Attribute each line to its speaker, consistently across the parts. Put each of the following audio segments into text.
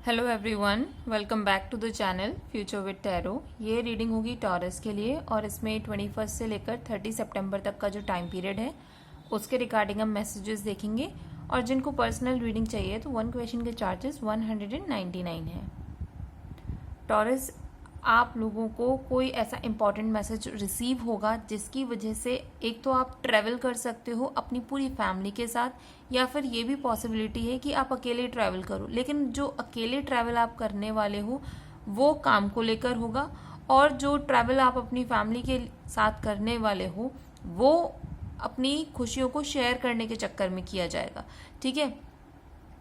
Speaker 1: Hello everyone, welcome back to the channel future with tarot. ये reading होगी Taurus के लिए और इसमें 21 से लेकर 30 सितंबर तक का जो टाइम पीरियड है उसके रिगार्डिंग हम मैसेजेस देखेंगे। और जिनको पर्सनल रीडिंग चाहिए तो 1 क्वेश्चन के चार्जेस 199 है। टॉरस, आप लोगों को कोई ऐसा इंपॉर्टेंट मैसेज रिसीव होगा जिसकी वजह से एक तो आप ट्रैवल कर सकते हो अपनी पूरी फैमिली के साथ, या फिर ये भी पॉसिबिलिटी है कि आप अकेले ट्रैवल करो। लेकिन जो अकेले ट्रैवल आप करने वाले हो वो काम को लेकर होगा, और जो ट्रैवल आप अपनी फैमिली के साथ करने वाले हो वो अपनी खुशियों को शेयर करने के चक्कर में किया जाएगा। ठीक है,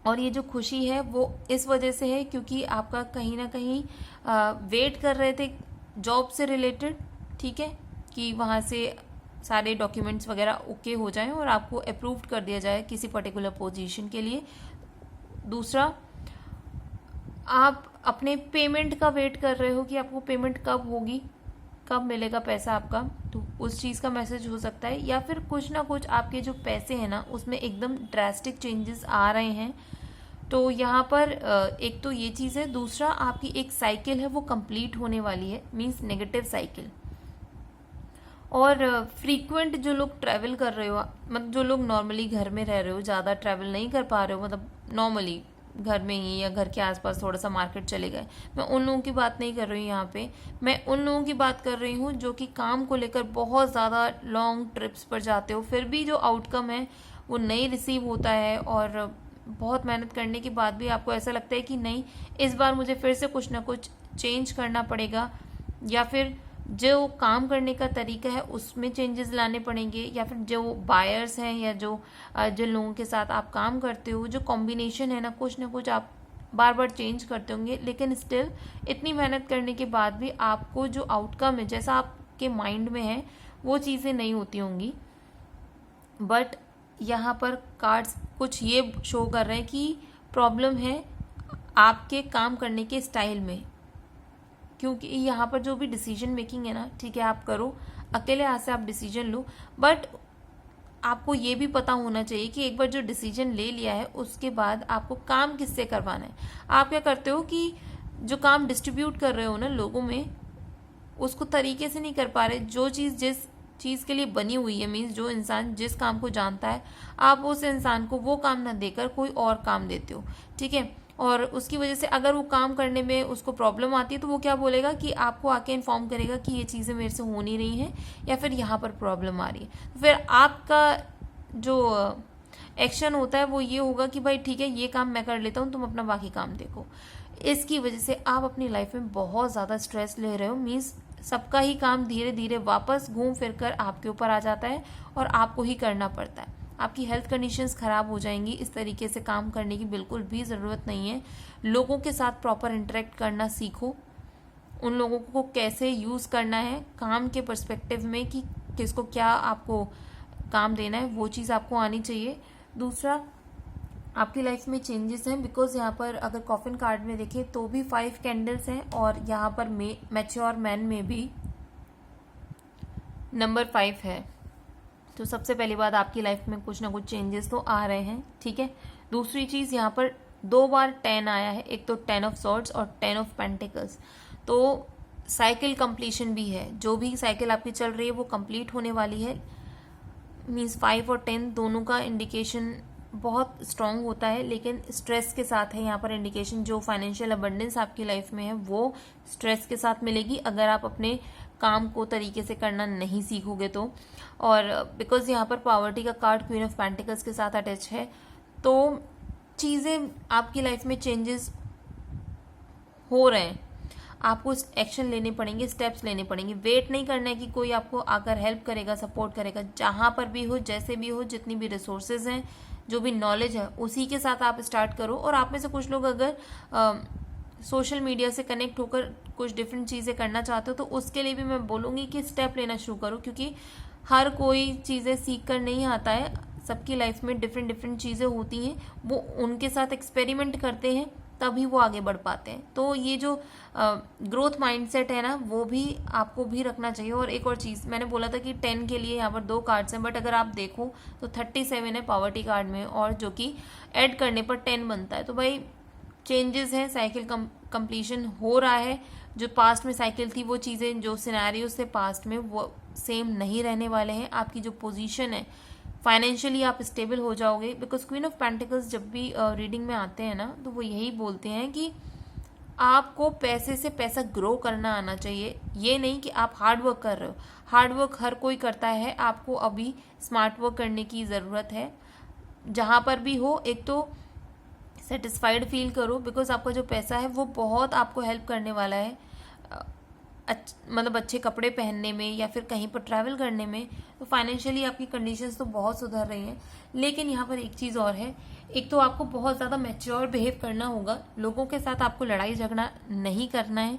Speaker 1: और ये जो खुशी है वो इस वजह से है क्योंकि आपका कहीं ना कहीं वेट कर रहे थे जॉब से रिलेटेड। ठीक है, कि वहाँ से सारे डॉक्यूमेंट्स वगैरह ओके हो जाएं और आपको अप्रूव्ड कर दिया जाए किसी पर्टिकुलर पोजीशन के लिए। दूसरा, आप अपने पेमेंट का वेट कर रहे हो कि आपको पेमेंट कब होगी, कब मिलेगा पैसा आपका, तो उस चीज़ का मैसेज हो सकता है। या फिर कुछ ना कुछ आपके जो पैसे हैं ना उसमें एकदम ड्रास्टिक चेंजेस आ रहे हैं। तो यहाँ पर एक तो ये चीज़ है। दूसरा, आपकी एक साइकिल है वो कंप्लीट होने वाली है, मींस नेगेटिव साइकिल। और फ्रीक्वेंट जो लोग ट्रैवल कर रहे हो, मतलब जो लोग नॉर्मली घर में रह रहे हो, ज़्यादा ट्रैवल नहीं कर पा रहे हो, मतलब नॉर्मली घर में ही या घर के आसपास थोड़ा सा मार्केट चले गए, मैं उन लोगों की बात नहीं कर रही हूँ यहाँ पे। मैं उन लोगों की बात कर रही हूँ जो कि काम को लेकर बहुत ज़्यादा लॉन्ग ट्रिप्स पर जाते हो, फिर भी जो आउटकम है वो नहीं रिसीव होता है, और बहुत मेहनत करने के बाद भी आपको ऐसा लगता है कि नहीं, इस बार मुझे फिर से कुछ ना कुछ चेंज करना पड़ेगा, या फिर जो काम करने का तरीका है उसमें चेंजेस लाने पड़ेंगे, या फिर जो बायर्स हैं या जो जिन लोगों के साथ आप काम करते हो, जो कॉम्बिनेशन है ना, कुछ आप बार बार चेंज करते होंगे। लेकिन स्टिल इतनी मेहनत करने के बाद भी आपको जो आउटकम है जैसा आपके माइंड में है वो चीज़ें नहीं होती होंगी। बट यहाँ पर कार्ड्स कुछ ये शो कर रहे हैं कि प्रॉब्लम है आपके काम करने के स्टाइल में, क्योंकि यहाँ पर जो भी डिसीजन मेकिंग है ना, ठीक है, आप करो अकेले, हाथ से आप डिसीजन लो, बट आपको ये भी पता होना चाहिए कि एक बार जो डिसीजन ले लिया है उसके बाद आपको काम किससे करवाना है। आप क्या करते हो कि जो काम डिस्ट्रीब्यूट कर रहे हो ना लोगों में, उसको तरीके से नहीं कर पा रहे। जो चीज़ जिस चीज़ के लिए बनी हुई है, मीन्स जो इंसान जिस काम को जानता है, आप उस इंसान को वो काम ना देकर कोई और काम देते हो। ठीक है, और उसकी वजह से अगर वो काम करने में उसको प्रॉब्लम आती है तो वो क्या बोलेगा कि आपको आके इन्फॉर्म करेगा कि ये चीज़ें मेरे से हो नहीं रही हैं, या फिर यहाँ पर प्रॉब्लम आ रही है। तो फिर आपका जो एक्शन होता है वो ये होगा कि भाई ठीक है, ये काम मैं कर लेता हूँ, तुम अपना बाकी काम देखो। इसकी वजह से आप अपनी लाइफ में बहुत ज़्यादा स्ट्रेस ले रहे हो, मीन्स सबका ही काम धीरे धीरे वापस घूम फिर कर आपके ऊपर आ जाता है और आपको ही करना पड़ता है। आपकी हेल्थ कंडीशंस खराब हो जाएंगी। इस तरीके से काम करने की बिल्कुल भी ज़रूरत नहीं है। लोगों के साथ प्रॉपर इंटरेक्ट करना सीखो, उन लोगों को कैसे यूज़ करना है काम के पर्सपेक्टिव में, कि किसको क्या आपको काम देना है, वो चीज़ आपको आनी चाहिए। दूसरा, आपकी लाइफ में चेंजेस हैं, बिकॉज यहाँ पर अगर कॉफिन कार्ड में देखें तो भी 5 कैंडल्स हैं, और यहाँ पर मैच्योर मैन में भी नंबर 5 है। तो सबसे पहली बात, आपकी लाइफ में कुछ ना कुछ चेंजेस तो आ रहे हैं। ठीक है, दूसरी चीज़, यहाँ पर 2 बार 10 आया है, एक तो 10 ऑफ सॉर्ड्स और 10 ऑफ पेंटिकल्स। तो साइकिल कंप्लीशन भी है, जो भी साइकिल आपकी चल रही है वो कंप्लीट होने वाली है। मीन्स 5 और 10 दोनों का इंडिकेशन बहुत स्ट्रांग होता है, लेकिन स्ट्रेस के साथ है यहाँ पर इंडिकेशन। जो फाइनेंशियल अबंडेंस आपकी लाइफ में है वो स्ट्रेस के साथ मिलेगी अगर आप अपने काम को तरीके से करना नहीं सीखोगे तो। और बिकॉज यहाँ पर पॉवर्टी का कार्ड क्वीन ऑफ पेंटिकल्स के साथ अटैच है, तो चीज़ें आपकी लाइफ में चेंजेस हो रहे हैं। आपको एक्शन लेने पड़ेंगे, स्टेप्स लेने पड़ेंगे। वेट नहीं करना है कि कोई आपको आकर हेल्प करेगा, सपोर्ट करेगा। जहाँ पर भी हो, जैसे भी हो, जितनी भी रिसोर्सेज हैं, जो भी नॉलेज है, उसी के साथ आप स्टार्ट करो। और आप में से कुछ लोग अगर सोशल मीडिया से कनेक्ट होकर कुछ डिफरेंट चीज़ें करना चाहते हो तो उसके लिए भी मैं बोलूँगी कि स्टेप लेना शुरू करो, क्योंकि हर कोई चीज़ें सीख कर नहीं आता है। सबकी लाइफ में डिफरेंट चीज़ें होती हैं, वो उनके साथ एक्सपेरिमेंट करते हैं तभी वो आगे बढ़ पाते हैं। तो ये जो ग्रोथ माइंडसेट है ना, वो भी आपको भी रखना चाहिए। और एक और चीज़, मैंने बोला था कि 10 के लिए यहाँ पर 2 कार्ड्स हैं, बट अगर आप देखो तो 37 है पॉवर्टी कार्ड में, और जो कि ऐड करने पर 10 बनता है। तो भाई चेंजेस हैं, साइकिल कंप्लीशन हो रहा है। जो पास्ट में साइकिल थी वो चीज़ें, जो सिनेरियोज थे पास्ट में, वो सेम नहीं रहने वाले हैं। आपकी जो पोजीशन है फाइनेंशियली आप स्टेबल हो जाओगे, बिकॉज क्वीन ऑफ पेंटिकल्स जब भी रीडिंग में आते हैं ना तो वो यही बोलते हैं कि आपको पैसे से पैसा ग्रो करना आना चाहिए। ये नहीं कि आप हार्ड वर्क कर रहे हो, हार्ड वर्क हर कोई करता है, आपको अभी स्मार्ट वर्क करने की ज़रूरत है। जहाँ पर भी हो, एक तो सेटिस्फाइड फील करो, बिकॉज आपका जो पैसा है वो बहुत आपको हेल्प करने वाला है, मतलब अच्छे कपड़े पहनने में या फिर कहीं पर ट्रैवल करने में। तो फाइनेंशियली आपकी कंडीशंस तो बहुत सुधर रही हैं। लेकिन यहाँ पर एक चीज़ और है, एक तो आपको बहुत ज़्यादा मैच्योर बिहेव करना होगा, लोगों के साथ आपको लड़ाई झगड़ा नहीं करना है।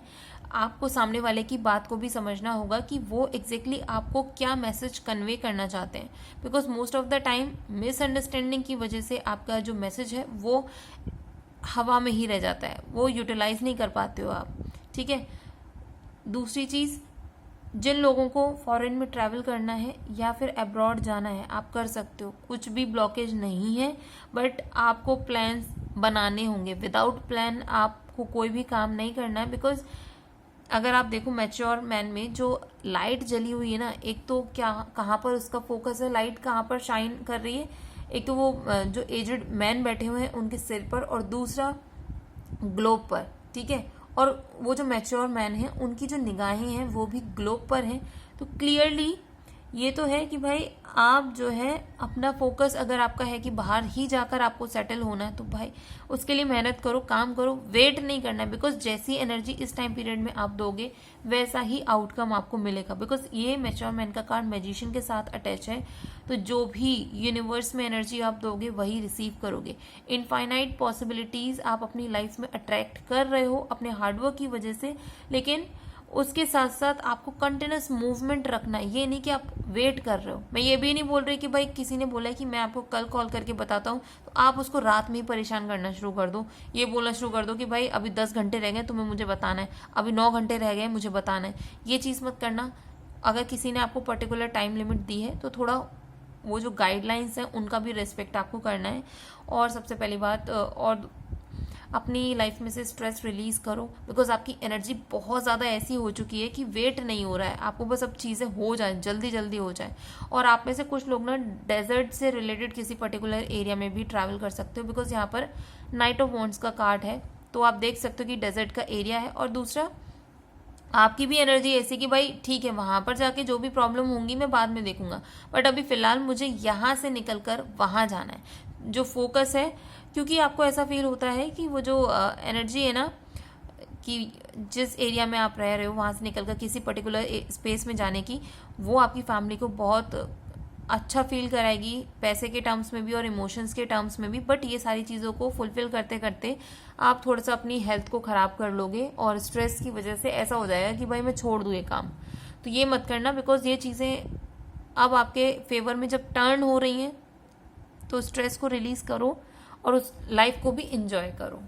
Speaker 1: आपको सामने वाले की बात को भी समझना होगा कि वो एग्जैक्टली आपको क्या मैसेज कन्वे करना चाहते हैं, because most of the time misunderstanding की वजह से आपका जो मैसेज है वो हवा में ही रह जाता है, वो यूटिलाइज नहीं कर पाते हो आप, ठीक है। दूसरी चीज़, जिन लोगों को फॉरेन में ट्रैवल करना है या फिर अब्रॉड जाना है, आप कर सकते हो, कुछ भी ब्लॉकेज नहीं है, बट आपको प्लान्स बनाने होंगे। विदाउट प्लान आपको कोई भी काम नहीं करना है, बिकॉज अगर आप देखो मैच्योर मैन में जो लाइट जली हुई है ना, एक तो क्या कहाँ पर उसका फोकस है, लाइट कहाँ पर शाइन कर रही है, एक तो वो जो एजड मैन बैठे हुए हैं उनके सिर पर, और दूसरा ग्लोब पर, ठीक है। और वो जो मैच्योर मैन है उनकी जो निगाहें हैं वो भी ग्लोब पर हैं। तो क्लियरली ये तो है कि भाई आप जो है अपना फोकस, अगर आपका है कि बाहर ही जाकर आपको सेटल होना है, तो भाई उसके लिए मेहनत करो, काम करो, वेट नहीं करना है। बिकॉज जैसी एनर्जी इस टाइम पीरियड में आप दोगे वैसा ही आउटकम आपको मिलेगा। बिकॉज ये मैच्योर मैन का कार्ड मैजिशियन के साथ अटैच है, तो जो भी यूनिवर्स में एनर्जी आप दोगे वही रिसीव करोगे। इनफाइनाइट पॉसिबिलिटीज आप अपनी लाइफ में अट्रैक्ट कर रहे हो अपने हार्डवर्क की वजह से, लेकिन उसके साथ साथ आपको कंटिन्यूस मूवमेंट रखना है। ये नहीं कि आप वेट कर रहे हो। मैं ये भी नहीं बोल रही कि भाई किसी ने बोला है कि मैं आपको कल कॉल करके बताता हूँ तो आप उसको रात में ही परेशान करना शुरू कर दो, ये बोलना शुरू कर दो कि भाई अभी 10 घंटे रह गए तुम्हें मुझे बताना है, अभी 9 घंटे रह गए मुझे बताना है। ये चीज़ मत करना। अगर किसी ने आपको पर्टिकुलर टाइम लिमिट दी है तो थोड़ा वो जो गाइडलाइंस हैं उनका भी रिस्पेक्ट आपको करना है। और सबसे पहली बात, और अपनी लाइफ में से स्ट्रेस रिलीज करो, बिकॉज आपकी एनर्जी बहुत ज़्यादा ऐसी हो चुकी है कि वेट नहीं हो रहा है, आपको बस अब चीज़ें हो जाए, जल्दी जल्दी हो जाए। और आप में से कुछ लोग ना डेजर्ट से रिलेटेड किसी पर्टिकुलर एरिया में भी ट्रैवल कर सकते हो, बिकॉज यहाँ पर नाइट ऑफ वॉन्ड्स का कार्ड है, तो आप देख सकते हो कि डेजर्ट का एरिया है। और दूसरा, आपकी भी एनर्जी ऐसी कि भाई ठीक है वहां पर जाके जो भी प्रॉब्लम होंगी मैं बाद में देखूंगा, बट अभी फिलहाल मुझे यहाँ से निकल कर वहां जाना है, जो फोकस है। क्योंकि आपको ऐसा फील होता है कि वो जो एनर्जी है ना, कि जिस एरिया में आप रह रहे हो वहां से निकलकर किसी पर्टिकुलर स्पेस में जाने की, वो आपकी फैमिली को बहुत अच्छा फील कराएगी, पैसे के टर्म्स में भी और इमोशंस के टर्म्स में भी। बट ये सारी चीज़ों को फुलफिल करते करते आप थोड़ा सा अपनी हेल्थ को ख़राब कर लोगे, और स्ट्रेस की वजह से ऐसा हो जाएगा कि भाई मैं छोड़ दूँ ये काम। तो ये मत करना, बिकॉज ये चीज़ें अब आपके फेवर में जब टर्न हो रही हैं तो स्ट्रेस को रिलीज़ करो और उस लाइफ को भी इंजॉय करो।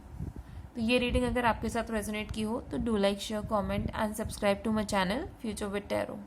Speaker 1: तो ये रीडिंग अगर आपके साथ रेजोनेट की हो तो do like, share, comment and subscribe to my channel future with tarot.